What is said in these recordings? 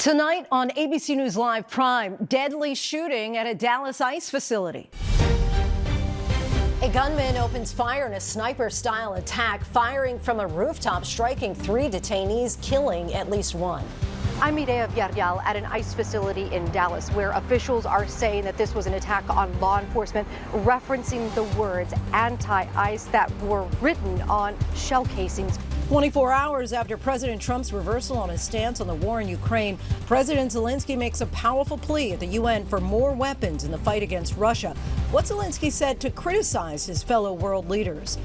Tonight on ABC News Live Prime, deadly shooting at a Dallas ICE facility. A gunman opens fire in a sniper-style attack, firing from a rooftop, striking 3 detainees, killing at least 1. I'm Mireya Villarreal at an ICE facility in Dallas, where officials are saying that this was an attack on law enforcement, referencing the words anti-ICE that were written on shell casings. 24 hours after President Trump's reversal on his stance on the war in Ukraine, President Zelensky makes a powerful plea at the UN for more weapons in the fight against Russia. What Zelensky said to criticize his fellow world leaders.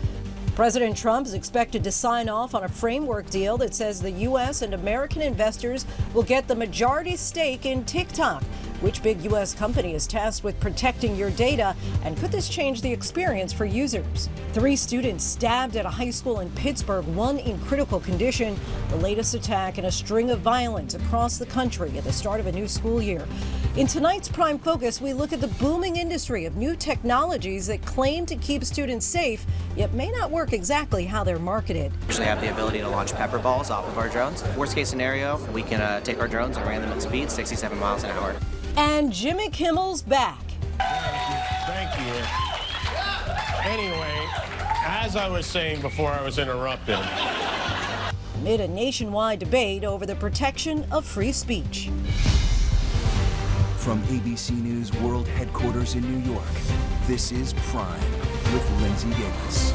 President Trump is expected to sign off on a framework deal that says the U.S. and American investors will get the majority stake in TikTok. Which big U.S. company is tasked with protecting your data, and could this change the experience for users? 3 students stabbed at a high school in Pittsburgh, 1 in critical condition. The latest attack in a string of violence across the country at the start of a new school year. In tonight's Prime Focus, we look at the booming industry of new technologies that claim to keep students safe, yet may not work exactly how they're marketed. We actually have the ability to launch pepper balls off of our drones. Worst case scenario, we can take our drones and ram them at speed, 67 miles an hour. And Jimmy Kimmel's back. Thank you. Anyway, as I was saying before I was interrupted. Amid a nationwide debate over the protection of free speech. From ABC News World Headquarters in New York, this is Prime with Linsey Davis.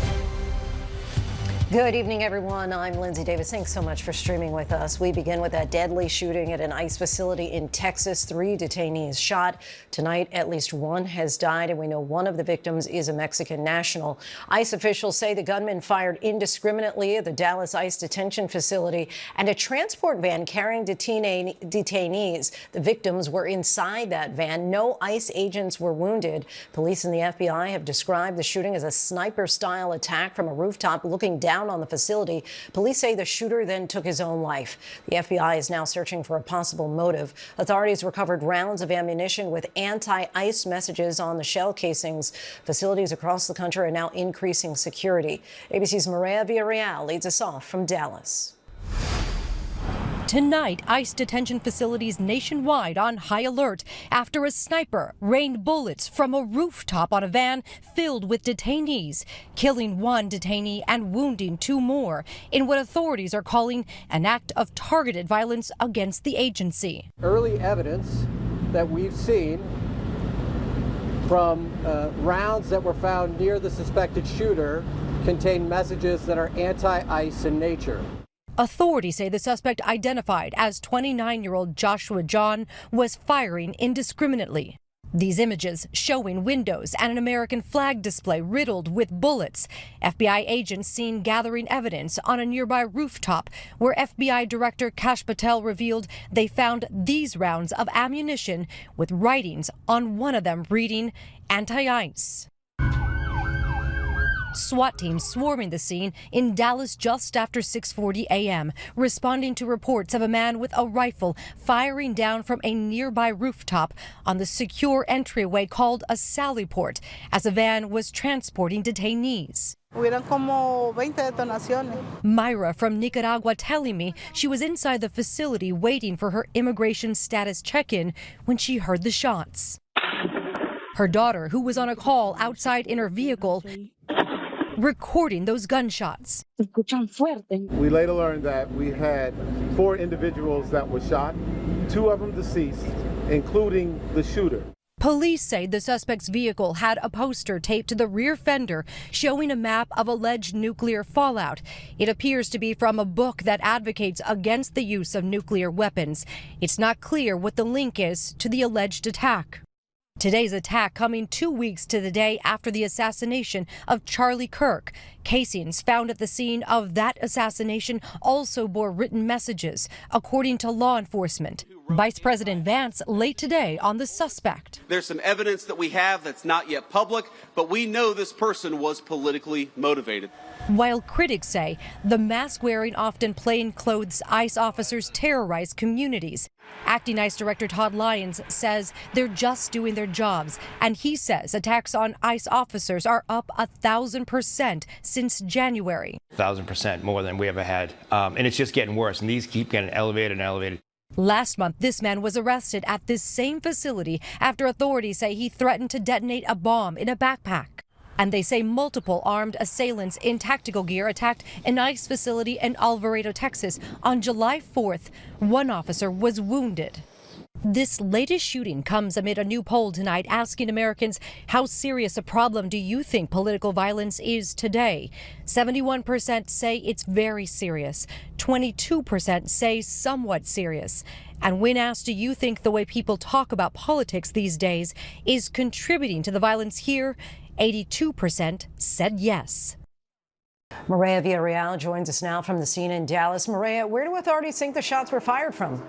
Good evening, everyone. I'm Linsey Davis. Thanks so much for streaming with us. We begin with that deadly shooting at an ICE facility in Texas. 3 detainees shot. Tonight, at least 1 has died, and we know one of the victims is a Mexican national. ICE officials say the gunman fired indiscriminately at the Dallas ICE detention facility and a transport van carrying detainees. The victims were inside that van. No ICE agents were wounded. Police and the FBI have described the shooting as a sniper-style attack from a rooftop looking down on the facility. Police say the shooter then took his own life. The FBI is now searching for a possible motive. Authorities recovered rounds of ammunition with anti-ICE messages on the shell casings. Facilities across the country are now increasing security. ABC's Mireya Villarreal leads us off from Dallas. Tonight, ICE detention facilities nationwide on high alert after a sniper rained bullets from a rooftop on a van filled with detainees, killing 1 detainee and wounding 2 more in what authorities are calling an act of targeted violence against the agency. Early evidence that we've seen from rounds that were found near the suspected shooter contain messages that are anti-ICE in nature. Authorities say the suspect, identified as 29-year-old Joshua John, was firing indiscriminately. These images showing windows and an American flag display riddled with bullets. FBI agents seen gathering evidence on a nearby rooftop where FBI Director Kash Patel revealed they found these rounds of ammunition with writings on one of them reading anti-ICE. SWAT teams swarming the scene in Dallas just after 6:40 a.m., responding to reports of a man with a rifle firing down from a nearby rooftop on the secure entryway called a sally port as a van was transporting detainees. Myra from Nicaragua telling me she was inside the facility waiting for her immigration status check-in when she heard the shots. Her daughter, who was on a call outside in her vehicle, recording those gunshots. We later learned that we had 4 individuals that were shot, 2 of them deceased, including the shooter. Police say the suspect's vehicle had a poster taped to the rear fender showing a map of alleged nuclear fallout. It appears to be from a book that advocates against the use of nuclear weapons. It's not clear what the link is to the alleged attack. Today's attack coming 2 weeks to the day after the assassination of Charlie Kirk. Casings found at the scene of that assassination also bore written messages, according to law enforcement. Vice President Vance late today on the suspect. There's some evidence that we have that's not yet public, but we know this person was politically motivated. While critics say the mask-wearing, often plainclothes ICE officers terrorize communities. Acting ICE Director Todd Lyons says they're just doing their jobs, and he says attacks on ICE officers are up 1,000% since January. 1,000% more than we ever had, and it's just getting worse, and these keep getting elevated and elevated. Last month, this man was arrested at this same facility after authorities say he threatened to detonate a bomb in a backpack. And they say multiple armed assailants in tactical gear attacked an ICE facility in Alvarado, Texas on July 4th. One officer was wounded. This latest shooting comes amid a new poll tonight asking Americans, how serious a problem do you think political violence is today? 71% say it's very serious. 22% say somewhat serious. And when asked, do you think the way people talk about politics these days is contributing to the violence here? 82% said yes. Maria Villarreal joins us now from the scene in Dallas. Maria, where do authorities think the shots were fired from?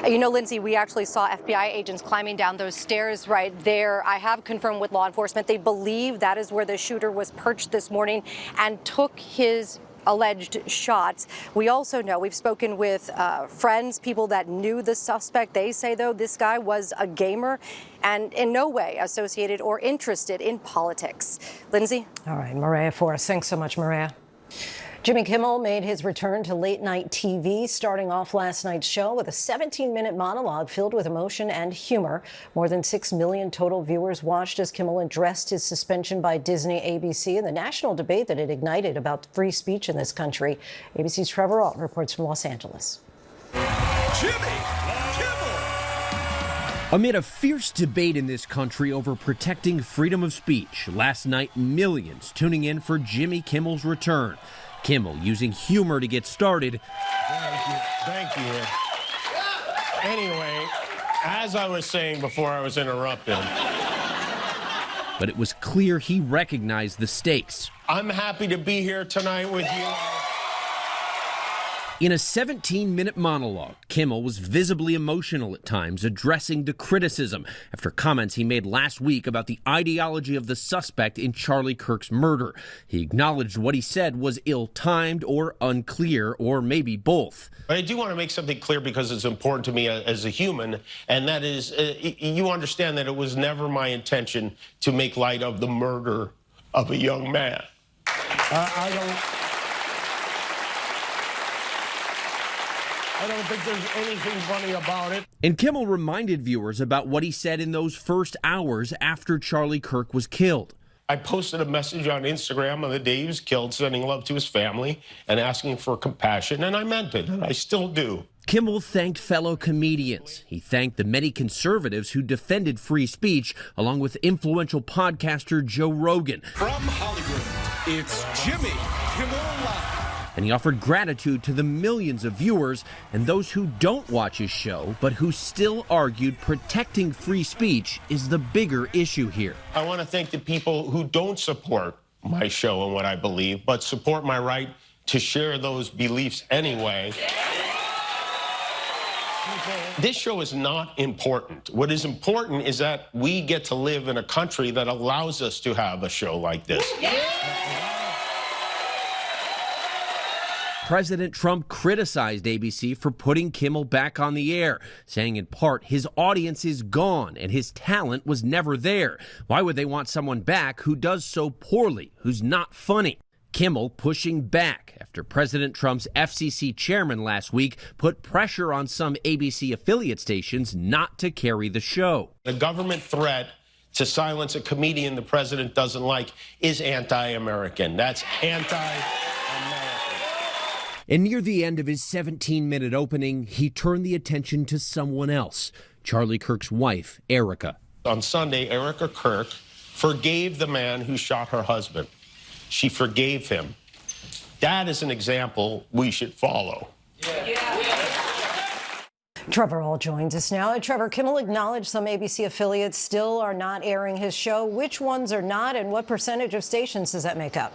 You know, Lindsay, we actually saw FBI agents climbing down those stairs right there. I have confirmed with law enforcement they believe that is where the shooter was perched this morning and took his alleged shots. We also know, we've spoken with friends, people that knew the suspect. They say, though, this guy was a gamer and in no way associated or interested in politics. Lindsay? All right, Maria Forrest. Thanks so much, Maria. Jimmy Kimmel made his return to late-night TV, starting off last night's show with a 17-minute monologue filled with emotion and humor. More than 6 million total viewers watched as Kimmel addressed his suspension by Disney, ABC, and the national debate that it ignited about free speech in this country. ABC's Trevor Ault reports from Los Angeles. Jimmy Kimmel! Amid a fierce debate in this country over protecting freedom of speech, last night millions tuning in for Jimmy Kimmel's return. Kimmel using humor to get started. Thank you. Anyway, as I was saying before I was interrupted. But it was clear he recognized the stakes. I'm happy to be here tonight with you. In a 17-minute monologue, Kimmel was visibly emotional at times, addressing the criticism after comments he made last week about the ideology of the suspect in Charlie Kirk's murder. He acknowledged what he said was ill-timed or unclear, or maybe both. But I do want to make something clear because it's important to me as a human, and that is, you understand that it was never my intention to make light of the murder of a young man. I don't think there's anything funny about it. And Kimmel reminded viewers about what he said in those first hours after Charlie Kirk was killed. I posted a message on Instagram on the day he was killed, sending love to his family and asking for compassion, and I meant it, and I still do. Kimmel thanked fellow comedians. He thanked the many conservatives who defended free speech, along with influential podcaster Joe Rogan. From Hollywood, it's Jimmy Kimmel Live. And he offered gratitude to the millions of viewers and those who don't watch his show, but who still argued protecting free speech is the bigger issue here. I want to thank the people who don't support my show and what I believe, but support my right to share those beliefs anyway. This show is not important. What is important is that we get to live in a country that allows us to have a show like this. President Trump criticized ABC for putting Kimmel back on the air, saying in part his audience is gone and his talent was never there. Why would they want someone back who does so poorly, who's not funny? Kimmel pushing back after President Trump's FCC chairman last week put pressure on some ABC affiliate stations not to carry the show. The government threat to silence a comedian the president doesn't like is anti-American. That's anti-American. And near the end of his 17-minute opening, he turned the attention to someone else, Charlie Kirk's wife, Erica. On Sunday, Erica Kirk forgave the man who shot her husband. She forgave him. That is an example we should follow. Trevor Ault joins us now. Trevor, Kimmel acknowledged some ABC affiliates still are not airing his show. Which ones are not, and what percentage of stations does that make up?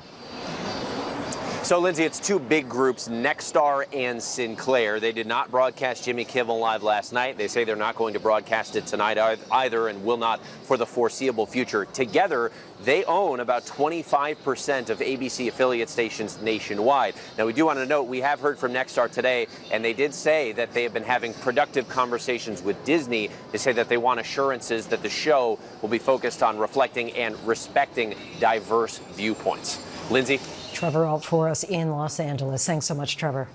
So, Lindsay, it's two big groups, Nexstar and Sinclair. They did not broadcast Jimmy Kimmel Live last night. They say they're not going to broadcast it tonight either and will not for the foreseeable future. Together, they own about 25% of ABC affiliate stations nationwide. Now, we do want to note we have heard from Nexstar today, and they did say that they have been having productive conversations with Disney. They say that they want assurances that the show will be focused on reflecting and respecting diverse viewpoints. Lindsay? Trevor Ault for us in Los Angeles. Thanks so much, Trevor.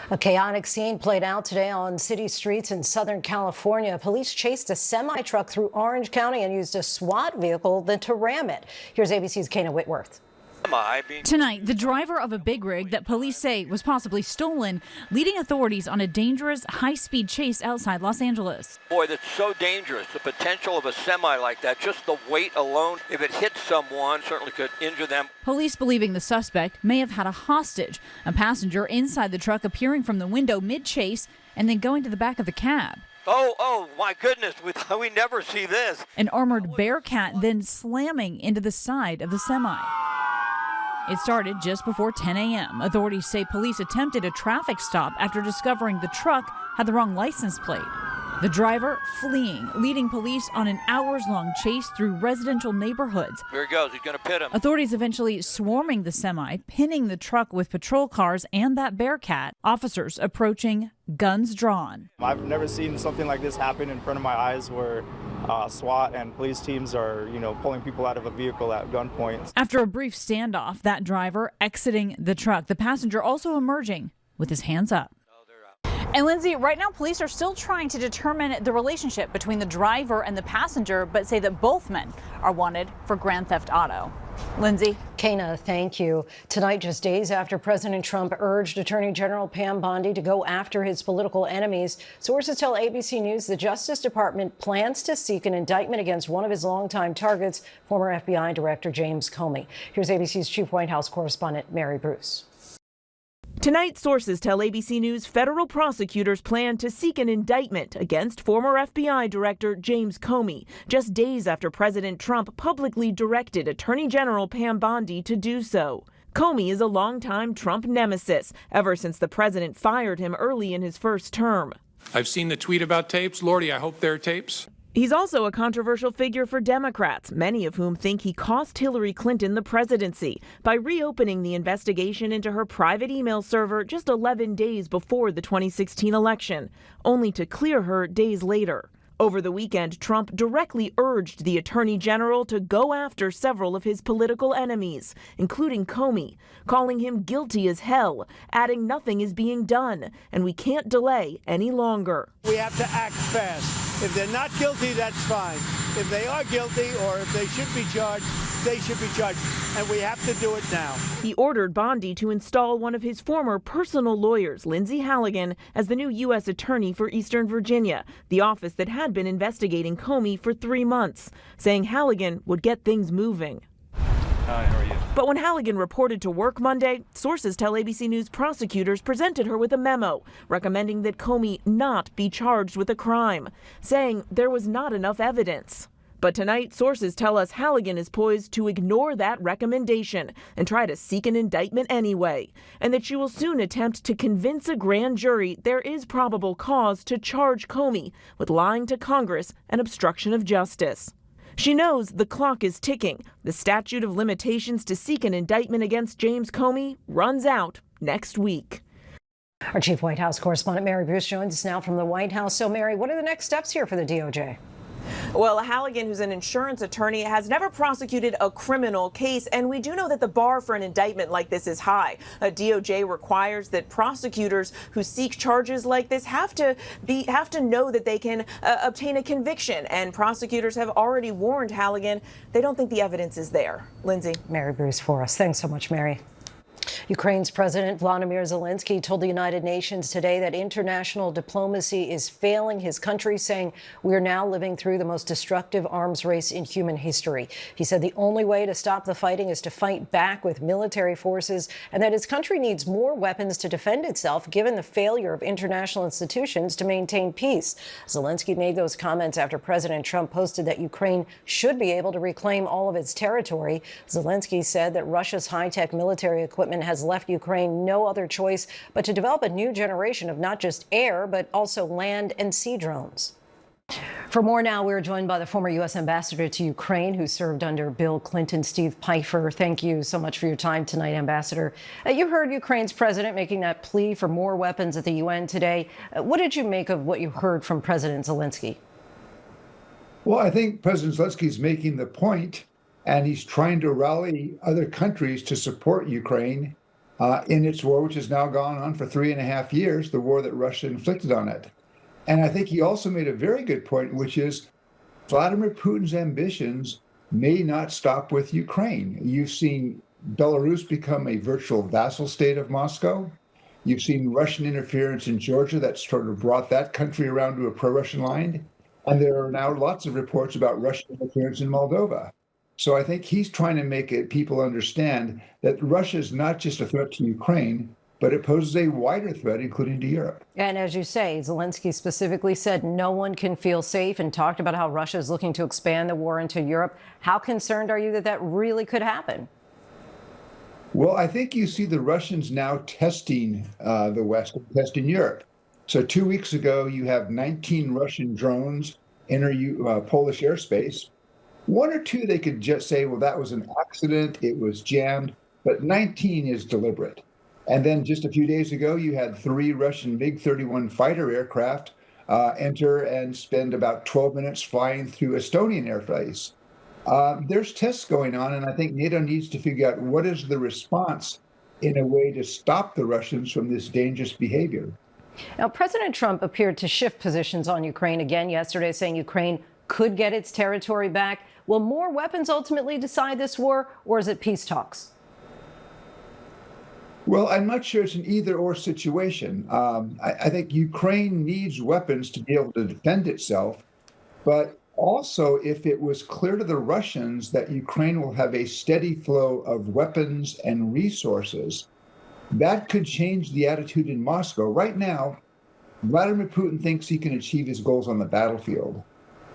A chaotic scene played out today on city streets in Southern California. Police chased a semi-truck through Orange County and used a SWAT vehicle to ram it. Here's ABC's Kana Whitworth. Tonight, the driver of a big rig that police say was possibly stolen, leading authorities on a dangerous, high-speed chase outside Los Angeles. Boy, that's so dangerous. The potential of a semi like that, just the weight alone, if it hits someone, certainly could injure them. Police believing the suspect may have had a hostage, a passenger inside the truck appearing from the window mid-chase and then going to the back of the cab. Oh, my goodness, we never see this. An armored Bearcat then slamming into the side of the semi. It started just before 10 a.m. Authorities say police attempted a traffic stop after discovering the truck had the wrong license plate. The driver fleeing, leading police on an hours-long chase through residential neighborhoods. Here he goes. He's going to pit him. Authorities eventually swarming the semi, pinning the truck with patrol cars and that Bearcat. Officers approaching, guns drawn. I've never seen something like this happen in front of my eyes where SWAT and police teams are, pulling people out of a vehicle at gunpoint. After a brief standoff, that driver exiting the truck, the passenger also emerging with his hands up. And Lindsay, right now police are still trying to determine the relationship between the driver and the passenger, but say that both men are wanted for grand theft auto. Lindsay. Kana, thank you. Tonight, just days after President Trump urged Attorney General Pam Bondi to go after his political enemies, sources tell ABC News the Justice Department plans to seek an indictment against one of his longtime targets, former FBI Director James Comey. Here's ABC's Chief White House correspondent Mary Bruce. Tonight, sources tell ABC News federal prosecutors plan to seek an indictment against former FBI Director James Comey, just days after President Trump publicly directed Attorney General Pam Bondi to do so. Comey is a longtime Trump nemesis, ever since the president fired him early in his first term. I've seen the tweet about tapes. Lordy, I hope they're tapes. He's also a controversial figure for Democrats, many of whom think he cost Hillary Clinton the presidency by reopening the investigation into her private email server just 11 days before the 2016 election, only to clear her days later. Over the weekend, Trump directly urged the Attorney General to go after several of his political enemies, including Comey, calling him guilty as hell, adding nothing is being done, and we can't delay any longer. We have to act fast. If they're not guilty, that's fine. If they are guilty or if they should be charged, they should be charged. And we have to do it now. He ordered Bondi to install one of his former personal lawyers, Lindsey Halligan, as the new U.S. Attorney for Eastern Virginia, the office that had been investigating Comey for 3 months, saying Halligan would get things moving. Hi, how are you? But when Halligan reported to work Monday, sources tell ABC News prosecutors presented her with a memo recommending that Comey not be charged with a crime, saying there was not enough evidence. But tonight, sources tell us Halligan is poised to ignore that recommendation and try to seek an indictment anyway, and that she will soon attempt to convince a grand jury there is probable cause to charge Comey with lying to Congress and obstruction of justice. She knows the clock is ticking. The statute of limitations to seek an indictment against James Comey runs out next week. Our Chief White House correspondent Mary Bruce joins us now from the White House. So, Mary, what are the next steps here for the DOJ? Well, Halligan, who's an insurance attorney, has never prosecuted a criminal case, and we do know that the bar for an indictment like this is high. DOJ requires that prosecutors who seek charges like this have to know that they can obtain a conviction, and prosecutors have already warned Halligan they don't think the evidence is there. Lindsay. Mary Bruce for us. Thanks so much, Mary. Ukraine's President Volodymyr Zelensky told the United Nations today that international diplomacy is failing his country, saying we are now living through the most destructive arms race in human history. He said the only way to stop the fighting is to fight back with military forces, and that his country needs more weapons to defend itself, given the failure of international institutions to maintain peace. Zelensky made those comments after President Trump posted that Ukraine should be able to reclaim all of its territory. Zelensky said that Russia's high-tech military equipment has left Ukraine no other choice but to develop a new generation of not just air, but also land and sea drones. For more now, we're joined by the former U.S. ambassador to Ukraine, who served under Bill Clinton, Steve Pfeiffer. Thank you so much for your time tonight, Ambassador. You heard Ukraine's president making that plea for more weapons at the UN today. What did you make of what you heard from President Zelensky? Well, I think President Zelensky is making the point, and he's trying to rally other countries to support Ukraine in its war, which has now gone on for 3.5 years, the war that Russia inflicted on it. And I think he also made a very good point, which is Vladimir Putin's ambitions may not stop with Ukraine. You've seen Belarus become a virtual vassal state of Moscow. You've seen Russian interference in Georgia that sort of brought that country around to a pro-Russian line. And there are now lots of reports about Russian interference in Moldova. So I think he's trying to make people understand that Russia is not just a threat to Ukraine, but it poses a wider threat, including to Europe. And as you say, Zelensky specifically said no one can feel safe and talked about how Russia is looking to expand the war into Europe. How concerned are you that that really could happen? Well, I think you see the Russians now testing the West and testing Europe. So 2 weeks ago, you have 19 Russian drones enter Polish airspace. 1 or 2, they could just say, well, that was an accident, it was jammed, but 19 is deliberate. And then just a few days ago, you had 3 Russian MiG-31 fighter aircraft enter and spend about 12 minutes flying through Estonian airspace. There's tests going on, and I think NATO needs to figure out what is the response in a way to stop the Russians from this dangerous behavior. Now, President Trump appeared to shift positions on Ukraine again yesterday, saying Ukraine could get its territory back. Will more weapons ultimately decide this war, or is it peace talks? Well, I'm not sure it's an either-or situation. I think Ukraine needs weapons to be able to defend itself, but also, if it was clear to the Russians that Ukraine will have a steady flow of weapons and resources, that could change the attitude in Moscow. Right now, Vladimir Putin thinks he can achieve his goals on the battlefield.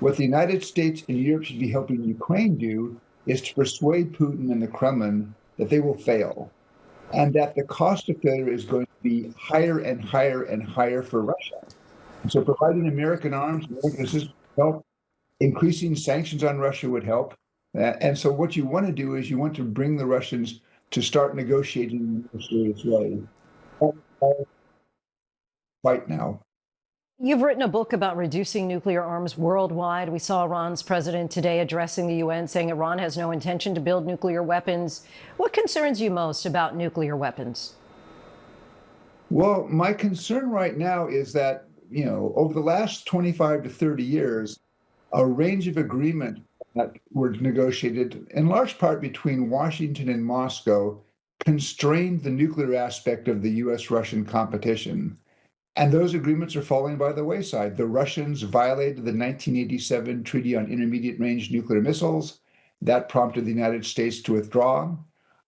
What the United States and Europe should be helping Ukraine do is to persuade Putin and the Kremlin that they will fail, and that the cost of failure is going to be higher and higher and higher for Russia. And so providing American arms, American assistance would help. Increasing sanctions on Russia would help. And so what you want to do is you want to bring the Russians to start negotiating in a serious way. Right now. You've written a book about reducing nuclear arms worldwide. We saw Iran's president today addressing the UN, saying Iran has no intention to build nuclear weapons. What concerns you most about nuclear weapons? Well, my concern right now is that, over the last 25 to 30 years, a range of agreements that were negotiated, in large part between Washington and Moscow, constrained the nuclear aspect of the U.S.-Russian competition. And those agreements are falling by the wayside. The Russians violated the 1987 Treaty on Intermediate Range Nuclear Missiles. That prompted the United States to withdraw.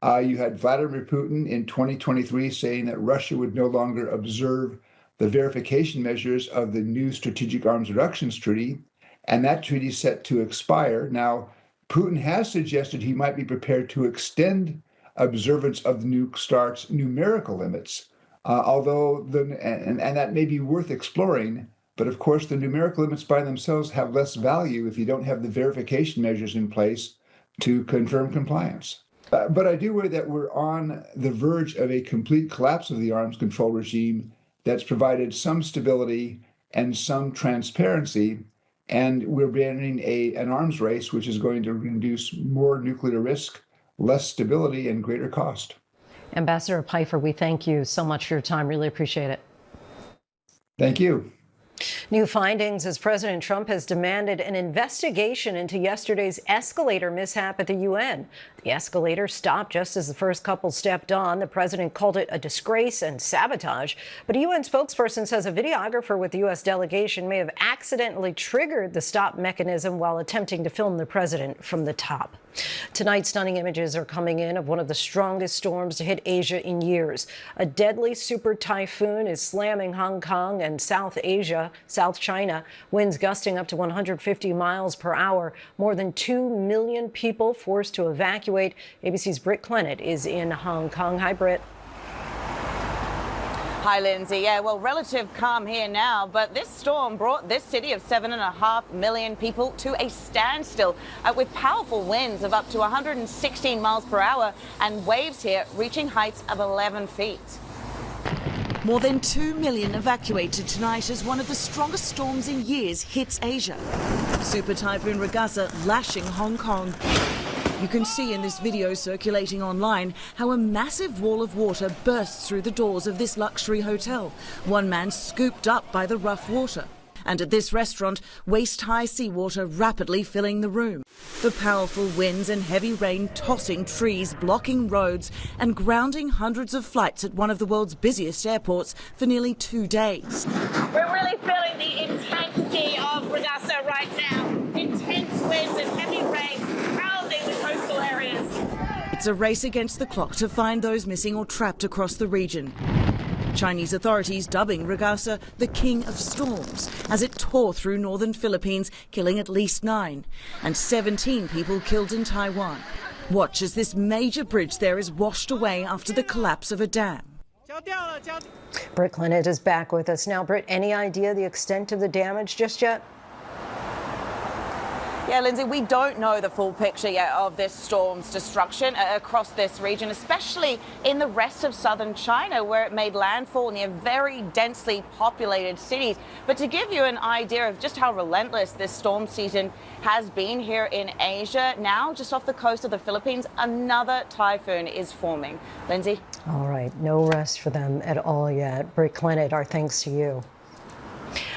You had Vladimir Putin in 2023 saying that Russia would no longer observe the verification measures of the new Strategic Arms Reductions Treaty. And that treaty is set to expire. Now, Putin has suggested he might be prepared to extend observance of the nuke start's numerical limits, and that may be worth exploring. But of course, the numerical limits by themselves have less value if you don't have the verification measures in place to confirm compliance. But I do worry that we're on the verge of a complete collapse of the arms control regime that's provided some stability and some transparency. And we're beginning an arms race, which is going to induce more nuclear risk, less stability, and greater cost. Ambassador Pfeiffer, we thank you so much for your time. Really appreciate it. Thank you. New findings as President Trump has demanded an investigation into yesterday's escalator mishap at the UN. The escalator stopped just as the first couple stepped on. The president called it a disgrace and sabotage. But a UN spokesperson says a videographer with the U.S. delegation may have accidentally triggered the stop mechanism while attempting to film the president from the top. Tonight, stunning images are coming in of one of the strongest storms to hit Asia in years. A deadly super typhoon is slamming Hong Kong and South China. Winds gusting up to 150 miles per hour. More than 2 million people forced to evacuate. ABC's Britt Clennett is in Hong Kong. Hi, Britt. Hi, Lindsay. Yeah, well, relative calm here now, but this storm brought this city of 7.5 million people to a standstill with powerful winds of up to 116 miles per hour and waves here reaching heights of 11 feet. More than 2 million evacuated tonight as one of the strongest storms in years hits Asia. Super Typhoon Ragasa lashing Hong Kong. You can see in this video circulating online how a massive wall of water bursts through the doors of this luxury hotel. One man scooped up by the rough water. And at this restaurant, waist-high seawater rapidly filling the room. The powerful winds and heavy rain tossing trees, blocking roads and grounding hundreds of flights at one of the world's busiest airports for nearly 2 days. We're really feeling the intensity of Regasa right now. Intense winds and heavy rain pounding the coastal areas. It's a race against the clock to find those missing or trapped across the region. Chinese authorities dubbing Regasa the King of Storms as it tore through northern Philippines, killing at least 9, and 17 people killed in Taiwan. Watch as this major bridge there is washed away after the collapse of a dam. Britt Clinton is back with us now. Britt, any idea the extent of the damage just yet? Yeah, Lindsay, we don't know the full picture yet of this storm's destruction across this region, especially in the rest of southern China, where it made landfall near very densely populated cities. But to give you an idea of just how relentless this storm season has been here in Asia, now just off the coast of the Philippines, another typhoon is forming. Lindsay? All right, no rest for them at all yet. Britt Clinton, our thanks to you.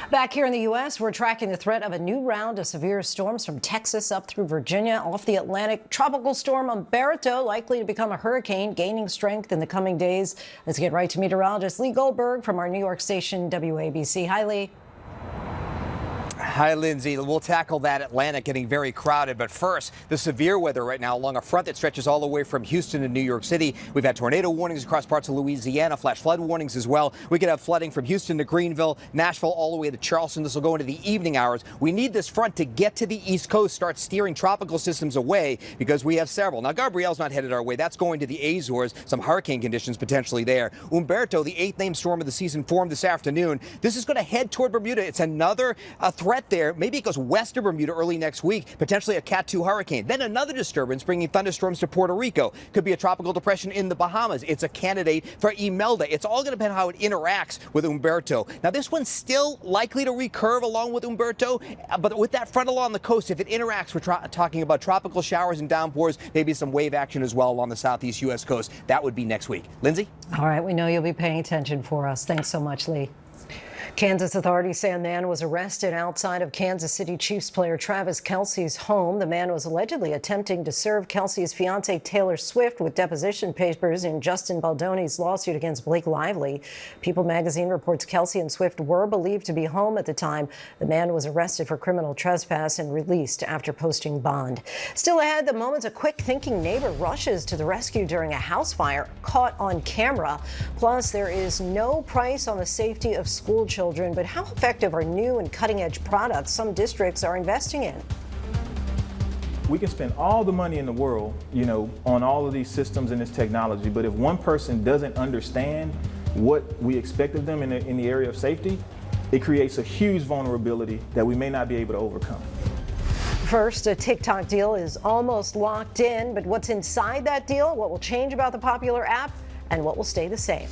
Back here in the U.S., we're tracking the threat of a new round of severe storms from Texas up through Virginia, off the Atlantic. Tropical storm Umberto likely to become a hurricane, gaining strength in the coming days. Let's get right to meteorologist Lee Goldberg from our New York station, WABC. Hi, Lee. Hi, Lindsay. We'll tackle that Atlantic getting very crowded. But first, the severe weather right now along a front that stretches all the way from Houston to New York City. We've had tornado warnings across parts of Louisiana, flash flood warnings as well. We could have flooding from Houston to Greenville, Nashville, all the way to Charleston. This will go into the evening hours. We need this front to get to the East Coast, start steering tropical systems away because we have several. Now, Gabrielle's not headed our way. That's going to the Azores. Some hurricane conditions potentially there. Umberto, the 8th named storm of the season, formed this afternoon. This is going to head toward Bermuda. It's another threat there. Maybe it goes west of Bermuda early next week, potentially a Cat 2 hurricane. Then another disturbance bringing thunderstorms to Puerto Rico. Could be a tropical depression in the Bahamas. It's a candidate for Imelda. It's all going to depend on how it interacts with Umberto. Now, this one's still likely to recurve along with Umberto, but with that front along the coast, if it interacts, we're talking about tropical showers and downpours, maybe some wave action as well along the southeast U.S. coast. That would be next week. Lindsay? All right, we know you'll be paying attention for us. Thanks so much, Lee. Kansas authorities say a man was arrested outside of Kansas City Chiefs player Travis Kelce's home. The man was allegedly attempting to serve Kelce's fiancee Taylor Swift with deposition papers in Justin Baldoni's lawsuit against Blake Lively. People magazine reports Kelce and Swift were believed to be home at the time. The man was arrested for criminal trespass and released after posting bond. Still ahead, the moments a quick-thinking neighbor rushes to the rescue during a house fire caught on camera. Plus, there is no price on the safety of school children. But how effective are new and cutting-edge products some districts are investing in? We can spend all the money in the world, on all of these systems and this technology, but if one person doesn't understand what we expect of them in the area of safety, it creates a huge vulnerability that we may not be able to overcome. First, a TikTok deal is almost locked in, but what's inside that deal, what will change about the popular app, and what will stay the same?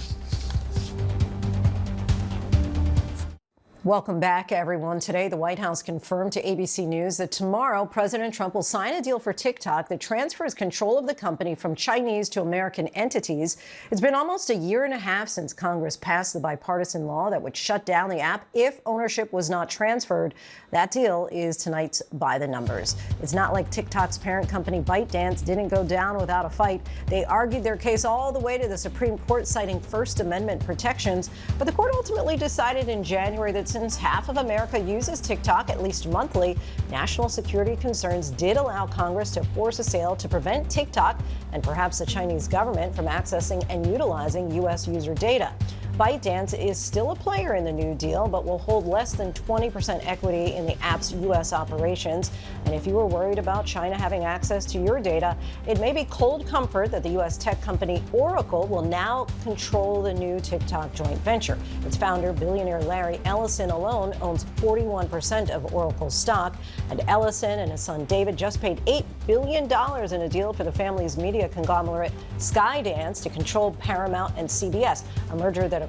Welcome back, everyone. Today, the White House confirmed to ABC News that tomorrow, President Trump will sign a deal for TikTok that transfers control of the company from Chinese to American entities. It's been almost a year and a half since Congress passed the bipartisan law that would shut down the app if ownership was not transferred. That deal is tonight's by the numbers. It's not like TikTok's parent company ByteDance didn't go down without a fight. They argued their case all the way to the Supreme Court, citing First Amendment protections. But the court ultimately decided in January that since half of America uses TikTok at least monthly, national security concerns did allow Congress to force a sale to prevent TikTok and perhaps the Chinese government from accessing and utilizing U.S. user data. ByteDance is still a player in the new deal, but will hold less than 20% equity in the app's U.S. operations. And if you were worried about China having access to your data, it may be cold comfort that the U.S. tech company Oracle will now control the new TikTok joint venture. Its founder, billionaire Larry Ellison, alone owns 41% of Oracle's stock. And Ellison and his son David just paid $8 billion in a deal for the family's media conglomerate Skydance to control Paramount and CBS, a merger that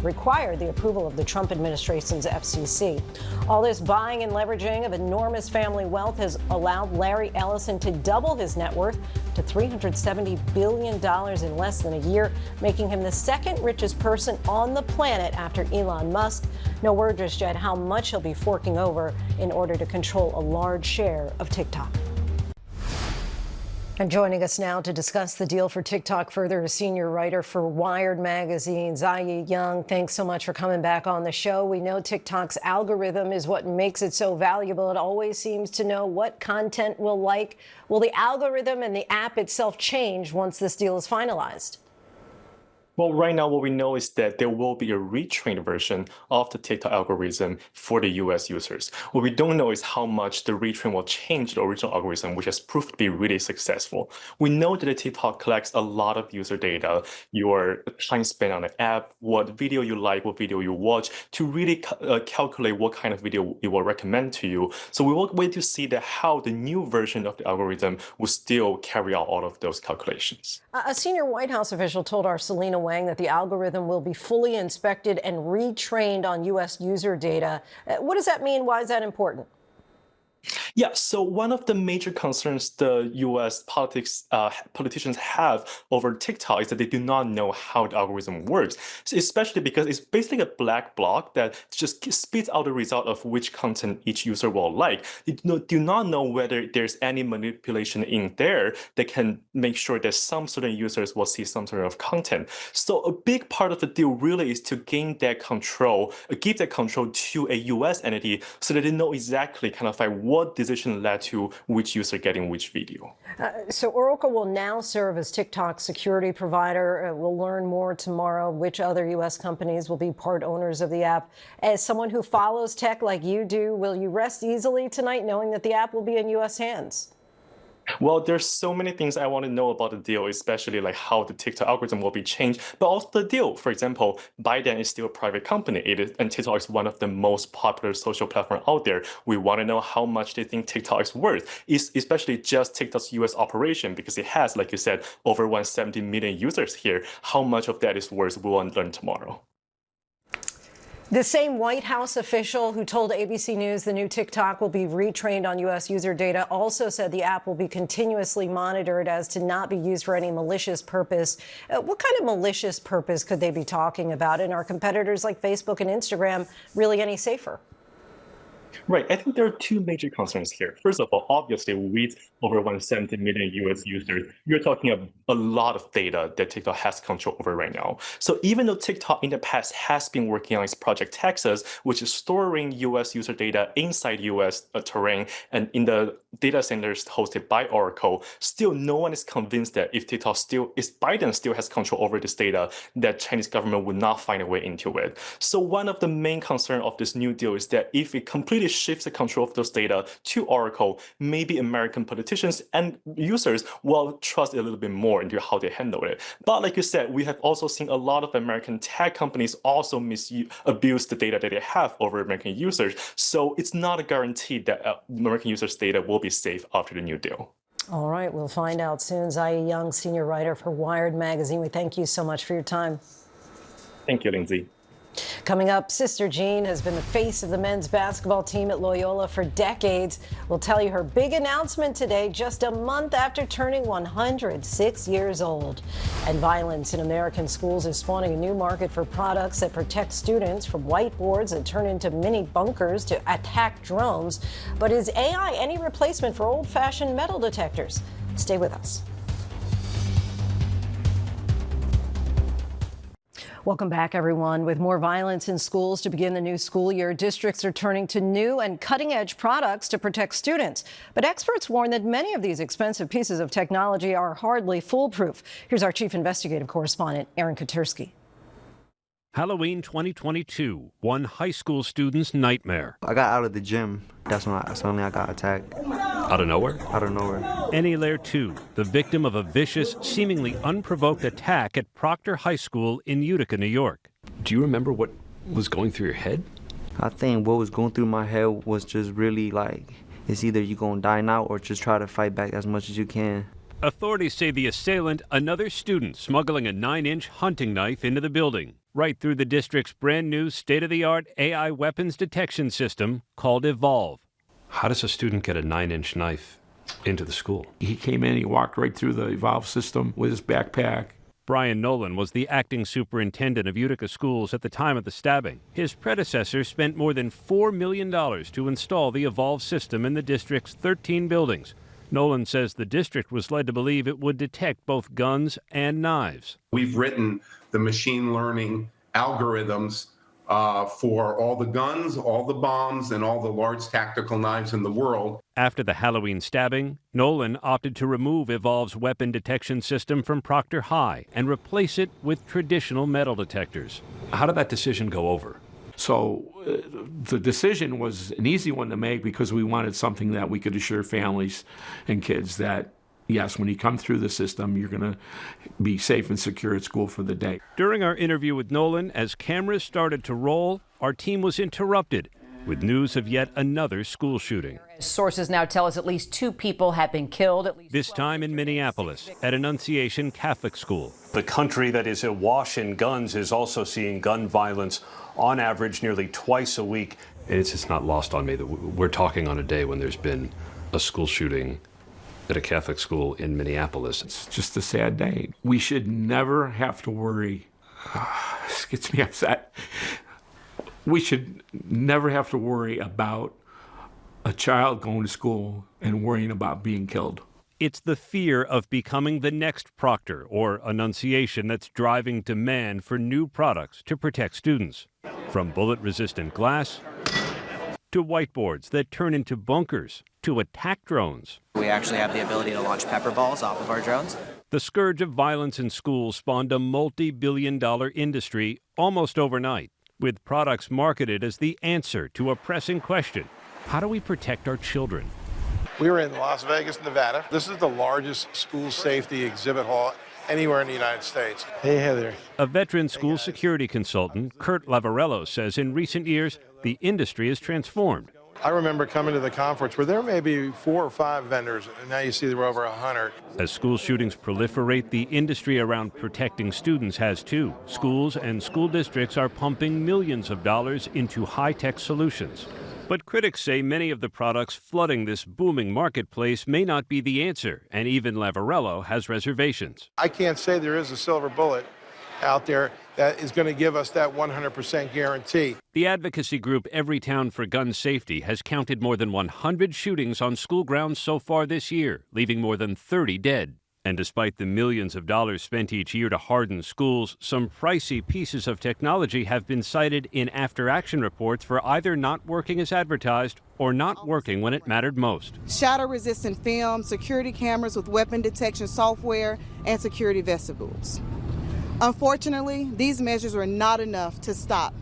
required the approval of the Trump administration's FCC. All this buying and leveraging of enormous family wealth has allowed Larry Ellison to double his net worth to $370 billion in less than a year, making him the second richest person on the planet after Elon Musk. No word just yet how much he'll be forking over in order to control a large share of TikTok. And joining us now to discuss the deal for TikTok further is senior writer for Wired magazine, Ziyi Young. Thanks so much for coming back on the show. We know TikTok's algorithm is what makes it so valuable. It always seems to know what content we'll like. Will the algorithm and the app itself change once this deal is finalized? Well, right now, what we know is that there will be a retrained version of the TikTok algorithm for the US users. What we don't know is how much the retrain will change the original algorithm, which has proved to be really successful. We know that the TikTok collects a lot of user data, your time spent on the app, what video you like, what video you watch, to really calculate what kind of video it will recommend to you. So we will wait to see how the new version of the algorithm will still carry out all of those calculations. A senior White House official told our Selena Wang that the algorithm will be fully inspected and retrained on U.S. user data. What does that mean? Why is that important? Yeah, so one of the major concerns the U.S. politicians have over TikTok is that they do not know how the algorithm works, especially because it's basically a black box that just spits out the result of which content each user will like. They do not know whether there's any manipulation in there that can make sure that some certain users will see some sort of content. So a big part of the deal really is to gain that control, give that control to a U.S. entity so that they know exactly kind of like what decision led to which user getting which video. So Oracle will now serve as TikTok's security provider. We'll learn more tomorrow which other U.S. companies will be part owners of the app. As someone who follows tech like you do, will you rest easily tonight knowing that the app will be in U.S. hands? Well, there's so many things I want to know about the deal, especially like how the TikTok algorithm will be changed, but also the deal. For example, Biden is still a private company, and TikTok is one of the most popular social platforms out there. We want to know how much they think TikTok is worth, especially just TikTok's US operation, because it has, like you said, over 170 million users here. How much of that is worth, we will learn tomorrow. The same White House official who told ABC News the new TikTok will be retrained on U.S. user data also said the app will be continuously monitored as to not be used for any malicious purpose. What kind of malicious purpose could they be talking about? And are competitors like Facebook and Instagram really any safer? Right. I think there are two major concerns here. First of all, obviously, with over 170 million US users, you're talking a lot of data that TikTok has control over right now. So even though TikTok in the past has been working on its Project Texas, which is storing US user data inside US terrain and in the data centers hosted by Oracle, still no one is convinced that if Biden still has control over this data, that Chinese government would not find a way into it. So one of the main concerns of this new deal is that if it completely shifts the control of those data to Oracle, maybe American politicians and users will trust a little bit more into how they handle it. But like you said, we have also seen a lot of American tech companies also abuse the data that they have over American users. So it's not a guarantee that American users' data will be safe after the new deal. All right, we'll find out soon. Ziyi Young, senior writer for Wired magazine. We thank you so much for your time. Thank you, Lindsay. Coming up, Sister Jean has been the face of the men's basketball team at Loyola for decades. We'll tell you her big announcement today, just a month after turning 106 years old. And violence in American schools is spawning a new market for products that protect students from whiteboards that turn into mini bunkers to attack drones. But is AI any replacement for old-fashioned metal detectors? Stay with us. Welcome back, everyone. With more violence in schools to begin the new school year, districts are turning to new and cutting-edge products to protect students. But experts warn that many of these expensive pieces of technology are hardly foolproof. Here's our chief investigative correspondent, Aaron Katersky. Halloween 2022, one high school student's nightmare. I got out of the gym. That's when suddenly I got attacked. Out of nowhere? Out of nowhere. Annie Lair, too, the victim of a vicious, seemingly unprovoked attack at Proctor High School in Utica, New York. Do you remember what was going through your head? I think what was going through my head was just really like, It's either you gonna die now or just try to fight back as much as you can. Authorities say the assailant, another student, smuggling a 9-inch hunting knife into the building, right through the district's brand new state-of-the-art AI weapons detection system called Evolve. How does a student get a 9-inch knife into the school? He came in, he walked right through the Evolve system with his backpack. Brian Nolan was the acting superintendent of Utica schools at the time of the stabbing. His predecessor spent more than $4 million to install the Evolve system in the district's 13 buildings. Nolan says the district was led to believe it would detect both guns and knives. We've written the machine learning algorithms for all the guns, all the bombs, and all the large tactical knives in the world. After the Halloween stabbing, Nolan opted to remove Evolve's weapon detection system from Proctor High and replace it with traditional metal detectors. How did that decision go over? So the decision was an easy one to make because we wanted something that we could assure families and kids that, yes, when you come through the system, you're going to be safe and secure at school for the day. During our interview with Nolan, as cameras started to roll, our team was interrupted with news of yet another school shooting. Sources now tell us at least 2 people have been killed. This time in Minneapolis, at Annunciation Catholic School. The country that is awash in guns is also seeing gun violence on average nearly twice a week. It's just not lost on me that we're talking on a day when there's been a school shooting at a Catholic school in Minneapolis. It's just a sad day. We should never have to worry. This gets me upset. We should never have to worry about a child going to school and worrying about being killed. It's the fear of becoming the next Proctor or Annunciation that's driving demand for new products to protect students. From bullet-resistant glass to whiteboards that turn into bunkers to attack drones. We actually have the ability to launch pepper balls off of our drones. The scourge of violence in schools spawned a multi-billion-dollar industry almost overnight, with products marketed as the answer to a pressing question. How do we protect our children? We were in Las Vegas, Nevada. This is the largest school safety exhibit hall anywhere in the United States. Hey, Heather. A veteran school security consultant, Kurt Lavarello, says in recent years, the industry has transformed. I remember coming to the conference where there may be 4 or 5 vendors, and now you see there were over 100. As school shootings proliferate, the industry around protecting students has too. Schools and school districts are pumping millions of dollars into high-tech solutions. But critics say many of the products flooding this booming marketplace may not be the answer, and even Lavarello has reservations. I can't say there is a silver bullet out there that is going to give us that 100% guarantee. The advocacy group Everytown for Gun Safety has counted more than 100 shootings on school grounds so far this year, leaving more than 30 dead. And despite the millions of dollars spent each year to harden schools, some pricey pieces of technology have been cited in after-action reports for either not working as advertised or not working when it mattered most. Shatter-resistant film, security cameras with weapon detection software, and security vestibules. Unfortunately, these measures were not enough to stop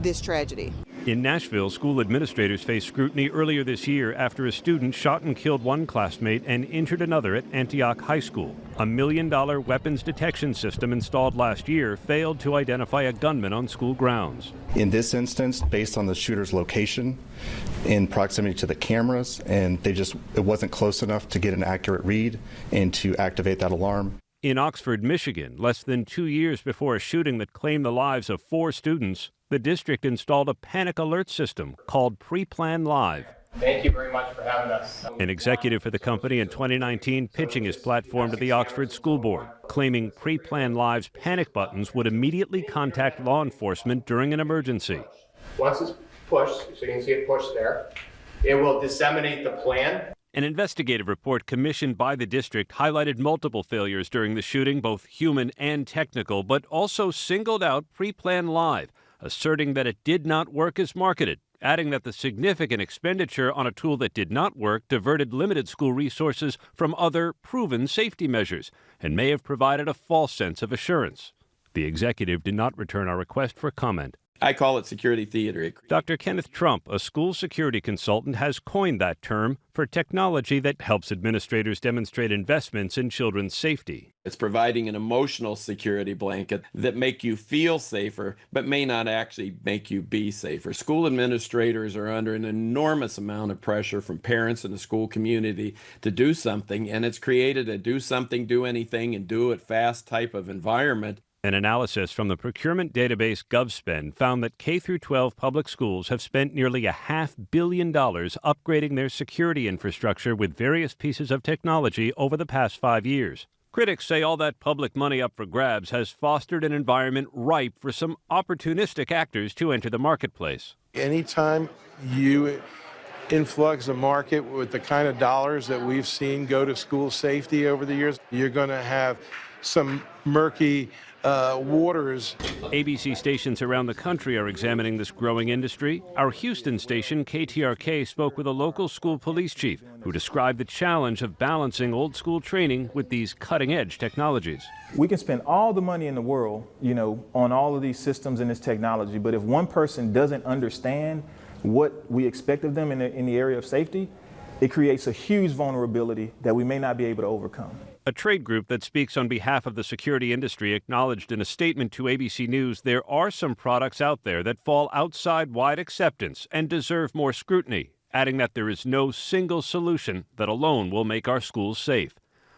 this tragedy. In Nashville, school administrators faced scrutiny earlier this year after a student shot and killed one classmate and injured another at Antioch High School. A $1 million weapons detection system installed last year failed to identify a gunman on school grounds. In this instance, based on the shooter's location, in proximity to the cameras, and it wasn't close enough to get an accurate read and to activate that alarm. In Oxford, Michigan, less than 2 years before a shooting that claimed the lives of 4 students, the district installed a panic alert system called Pre-Plan Live. Thank you very much for having us. An executive for the company in 2019 pitching his platform to the Oxford School Board, claiming Pre-Plan Live's panic buttons would immediately contact law enforcement during an emergency. Once it's pushed, so you can see it pushed there, it will disseminate the plan. An investigative report commissioned by the district highlighted multiple failures during the shooting, both human and technical, but also singled out Pre-Plan Live, asserting that it did not work as marketed, adding that the significant expenditure on a tool that did not work diverted limited school resources from other proven safety measures and may have provided a false sense of assurance. The executive did not return our request for comment. I call it security theater. Dr. Kenneth Trump, a school security consultant, has coined that term for technology that helps administrators demonstrate investments in children's safety. It's providing an emotional security blanket that make you feel safer, but may not actually make you be safer. School administrators are under an enormous amount of pressure from parents and the school community to do something, and it's created a do something, do anything, and do it fast type of environment. An analysis from the procurement database GovSpend found that K-12 public schools have spent nearly $500 million upgrading their security infrastructure with various pieces of technology over the past 5 years. Critics say all that public money up for grabs has fostered an environment ripe for some opportunistic actors to enter the marketplace. Anytime you influx a market with the kind of dollars that we've seen go to school safety over the years, you're going to have some murky waters. ABC stations around the country are examining this growing industry. Our Houston station, KTRK, spoke with a local school police chief who described the challenge of balancing old school training with these cutting-edge technologies. We can spend all the money in the world, on all of these systems and this technology, but if one person doesn't understand what we expect of them in the area of safety, it creates a huge vulnerability that we may not be able to overcome. A trade group that speaks on behalf of the security industry acknowledged in a statement to ABC News there are some products out there that fall outside wide acceptance and deserve more scrutiny, adding that there is no single solution that alone will make our schools safe.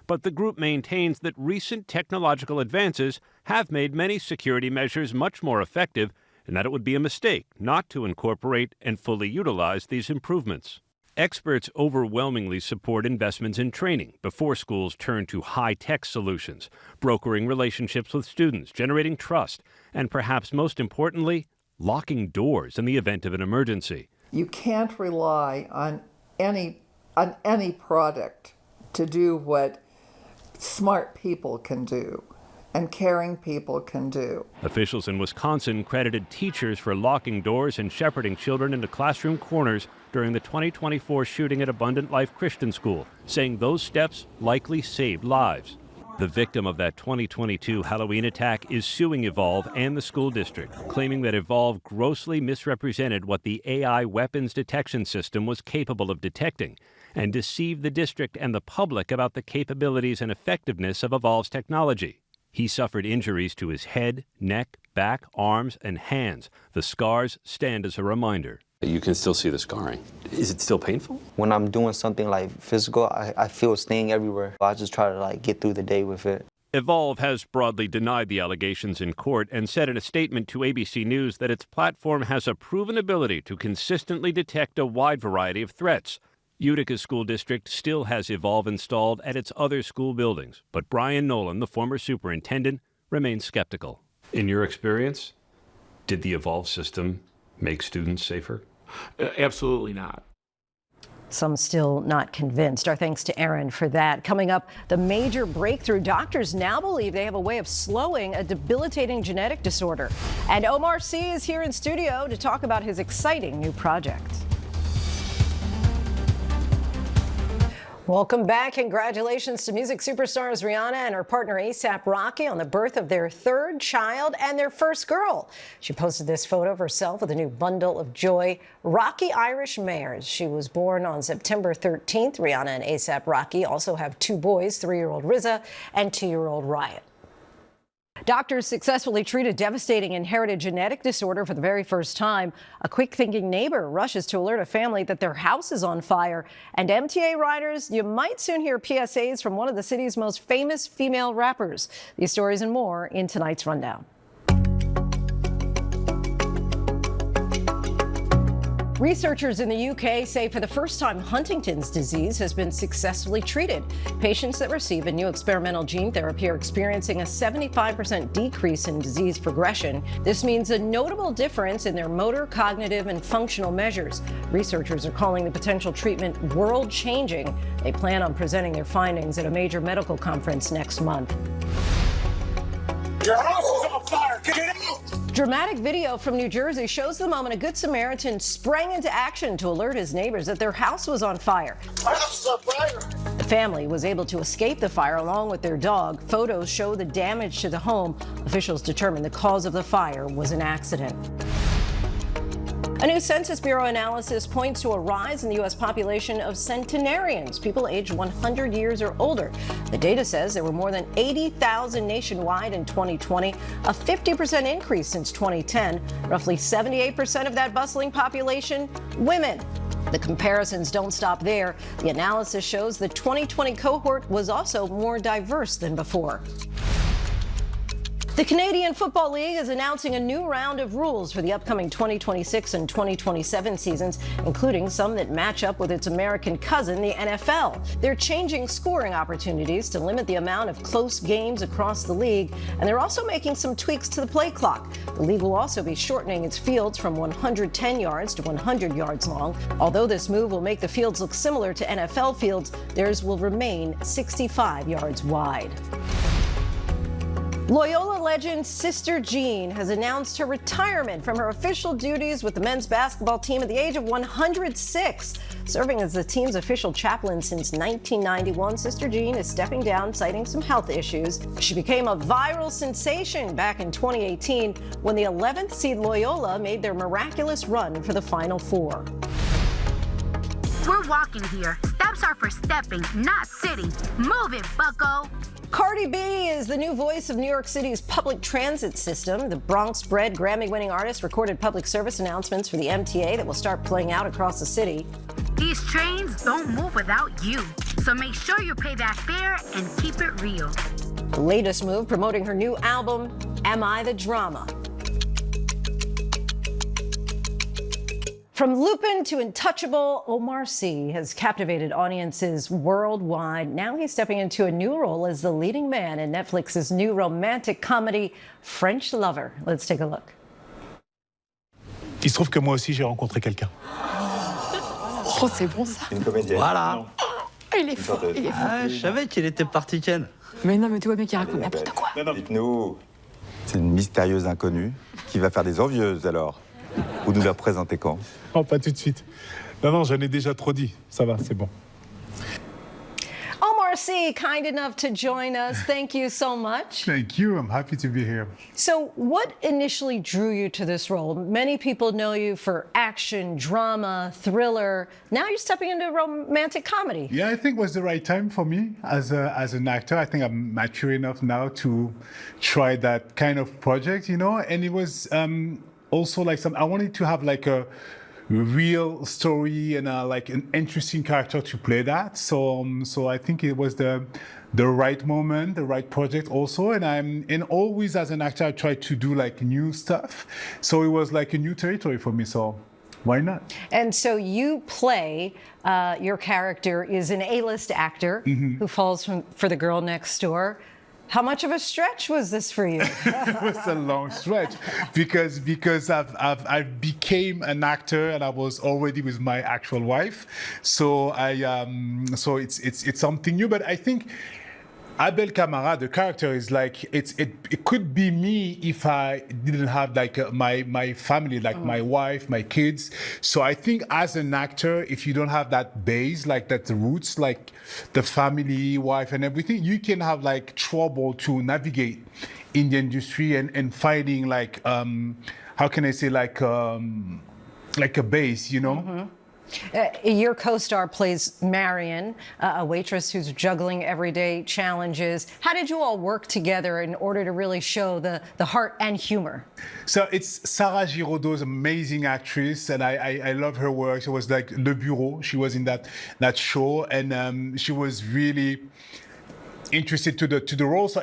But the group maintains that recent technological advances have made many security measures much more effective and that it would be a mistake not to incorporate and fully utilize these improvements. Experts overwhelmingly support investments in training before schools turn to high-tech solutions, brokering relationships with students, generating trust, and perhaps most importantly, locking doors in the event of an emergency. You can't rely on any product to do what smart people can do and caring people can do. Officials in Wisconsin credited teachers for locking doors and shepherding children into classroom corners during the 2024 shooting at Abundant Life Christian School, saying those steps likely saved lives. The victim of that 2022 Halloween attack is suing Evolve and the school district, claiming that Evolve grossly misrepresented what the AI weapons detection system was capable of detecting and deceived the district and the public about the capabilities and effectiveness of Evolve's technology. He suffered injuries to his head, neck, back, arms, and hands. The scars stand as a reminder. You can still see the scarring. Is it still painful? When I'm doing something like physical, I feel a sting everywhere. I just try to get through the day with it. Evolve has broadly denied the allegations in court and said in a statement to ABC News that its platform has a proven ability to consistently detect a wide variety of threats. Utica School District still has Evolve installed at its other school buildings, but Brian Nolan, the former superintendent, remains skeptical. In your experience, did the Evolve system make students safer? Absolutely not. Some still not convinced. Our thanks to Aaron for that. Coming up, the major breakthrough. Doctors now believe they have a way of slowing a debilitating genetic disorder. And Omar Sy is here in studio to talk about his exciting new project. Welcome back. Congratulations to music superstars Rihanna and her partner A$AP Rocky on the birth of their third child and their first girl. She posted this photo of herself with a new bundle of joy. Rocky Irish mares. She was born on September 13th. Rihanna and A$AP Rocky also have two boys, 3-year-old Rizza and 2-year-old Riot. Doctors successfully treat a devastating inherited genetic disorder for the very first time. A quick-thinking neighbor rushes to alert a family that their house is on fire. And MTA riders, you might soon hear PSAs from one of the city's most famous female rappers. These stories and more in tonight's rundown. Researchers in the UK say for the first time Huntington's disease has been successfully treated. Patients that receive a new experimental gene therapy are experiencing a 75% decrease in disease progression. This means a notable difference in their motor, cognitive, and functional measures. Researchers are calling the potential treatment world-changing. They plan on presenting their findings at a major medical conference next month. Your house is on fire! Get out! Dramatic video from New Jersey shows the moment a Good Samaritan sprang into action to alert his neighbors that their house was on fire. My house is on fire! The family was able to escape the fire along with their dog. Photos show the damage to the home. Officials determined the cause of the fire was an accident. A new Census Bureau analysis points to a rise in the U.S. population of centenarians, people aged 100 years or older. The data says there were more than 80,000 nationwide in 2020, a 50% increase since 2010. Roughly 78% of that bustling population, women. The comparisons don't stop there. The analysis shows the 2020 cohort was also more diverse than before. The Canadian Football League is announcing a new round of rules for the upcoming 2026 and 2027 seasons, including some that match up with its American cousin, the NFL. They're changing scoring opportunities to limit the amount of close games across the league, and they're also making some tweaks to the play clock. The league will also be shortening its fields from 110 yards to 100 yards long. Although this move will make the fields look similar to NFL fields, theirs will remain 65 yards wide. Loyola legend Sister Jean has announced her retirement from her official duties with the men's basketball team at the age of 106. Serving as the team's official chaplain since 1991, Sister Jean is stepping down, citing some health issues. She became a viral sensation back in 2018 when the 11th seed Loyola made their miraculous run for the Final Four. We're walking here. Steps are for stepping, not sitting. Move it, bucko. Cardi B is the new voice of New York City's public transit system. The Bronx-bred Grammy-winning artist recorded public service announcements for the MTA that will start playing out across the city. These trains don't move without you, so make sure you pay that fare and keep it real. The latest move promoting her new album, Am I the Drama? From Lupin to Untouchable, Omar Sy has captivated audiences worldwide. Now he's stepping into a new role as the leading man in Netflix's new romantic comedy, French Lover. Let's take a look. Il se trouve que moi aussi, j'ai rencontré quelqu'un. Oh, c'est bon ça. Une comédienne. Voilà. Il est fort, il est fort. Ah, je savais qu'il était parti, Ken. Mais non, mais tu vois bien qu'il raconte n'importe quoi. Dites-nous, c'est une mystérieuse inconnue qui va faire des envieuses alors. Vous nous la présentez quand? Oh, pas tout de suite. Non, j'en ai déjà trop dit. Ça va, c'est bon. Omar Sy, kind enough to join us. Thank you so much. Thank you. I'm happy to be here. So, what initially drew you to this role? Many people know you for action, drama, thriller. Now you're stepping into romantic comedy. Yeah, I think it was the right time for me as an actor. I think I'm mature enough now to try that kind of project, you know. And it was also like I wanted to have like a real story and like an interesting character to play that. So I think it was the right moment, the right project also. And always as an actor, I try to do like new stuff. So it was like a new territory for me. So why not? And so you play, your character is an A-list actor who falls for the girl next door. How much of a stretch was this for you? It was a long stretch because I became an actor and I was already with my actual wife, so so it's something new. But I think Abel Camara, the character, is like it could be me if I didn't have like my family, like my wife, my kids. So I think as an actor, if you don't have that base, like that roots, like the family, wife, and everything, you can have like trouble to navigate in the industry and finding like how can I say like a base, you know. Your co-star plays Marion, a waitress who's juggling everyday challenges. How did you all work together in order to really show the heart and humor? So it's Sarah Giraudot's amazing actress, and I love her work. She was like Le Bureau. She was in that show, and she was really interested to the role. So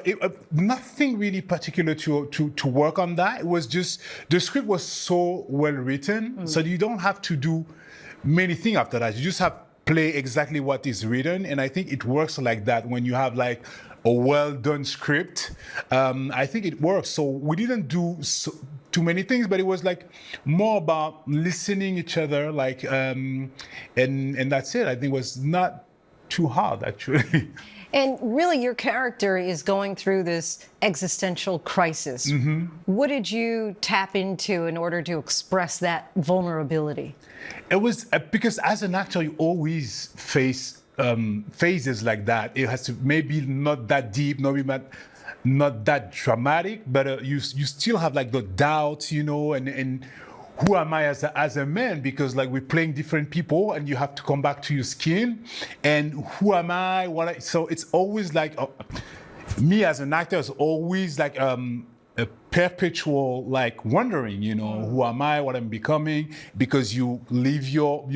nothing really particular to work on that. It was just the script was so well written, so you don't have to do many things after that. You just have play exactly what is written, and I think it works like that when you have like a well-done script. I think it works. So we didn't do too many things, but it was like more about listening each other, like and that's it. I think it was not too hard actually. And really, your character is going through this existential crisis. What did you tap into in order to express that vulnerability? It was because as an actor, you always face phases like that. It has to maybe not that deep, maybe not that dramatic, but you still have like the doubts, you know, and who am I as a man? Because like we're playing different people, and you have to come back to your skin. And who am I? So it's always like me as an actor is always like a perpetual like wondering, who am I, what I'm becoming, because you leave your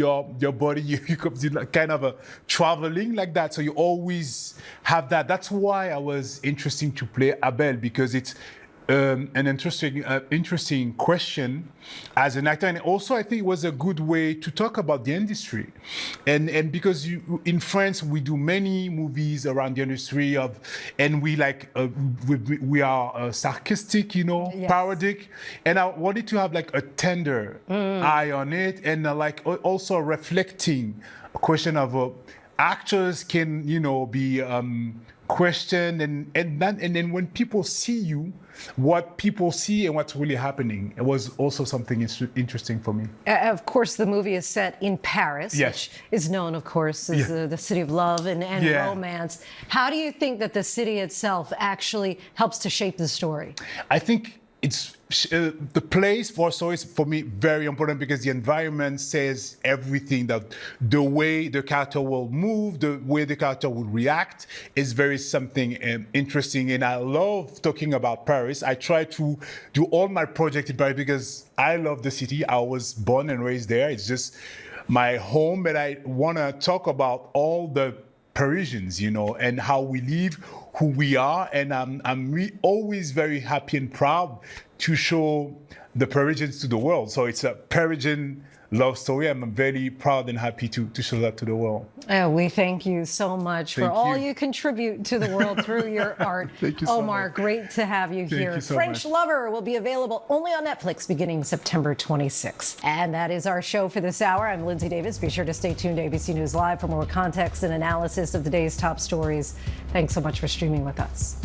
body, you kind of a traveling like that. So you always have that. That's why I was interested to play Abel, because it's an interesting question as an actor, and also I think it was a good way to talk about the industry, and because in France we do many movies around the industry and we like we are sarcastic, yes. Parodic, and I wanted to have like a tender eye on it, and like also reflecting a question of actors can be questioned, and then when people see you, what people see and what's really happening. It was also something interesting for me. Of course, the movie is set in Paris, yes. which is known, of course, as the city of love and romance. How do you think that the city itself actually helps to shape the story? I think it's the place for stories for me very important, because the environment says everything. That the way the character will move, the way the character will react is very something interesting. And I love talking about Paris. I try to do all my projects in Paris because I love the city. I was born and raised there. It's just my home, but I want to talk about all the Parisians, and how we live, who we are, and I'm always very happy and proud to show the Parisians to the world. So it's a Parisian love story. I'm very proud and happy to show that to the world. We thank you so much for all you contribute to the world through your art. Thank you so Omar, much. great to have you here. You so French much. Lover will be available only on Netflix beginning September 26th. And that is our show for this hour. I'm Linsey Davis. Be sure to stay tuned to ABC News Live for more context and analysis of the day's top stories. Thanks so much for streaming with us.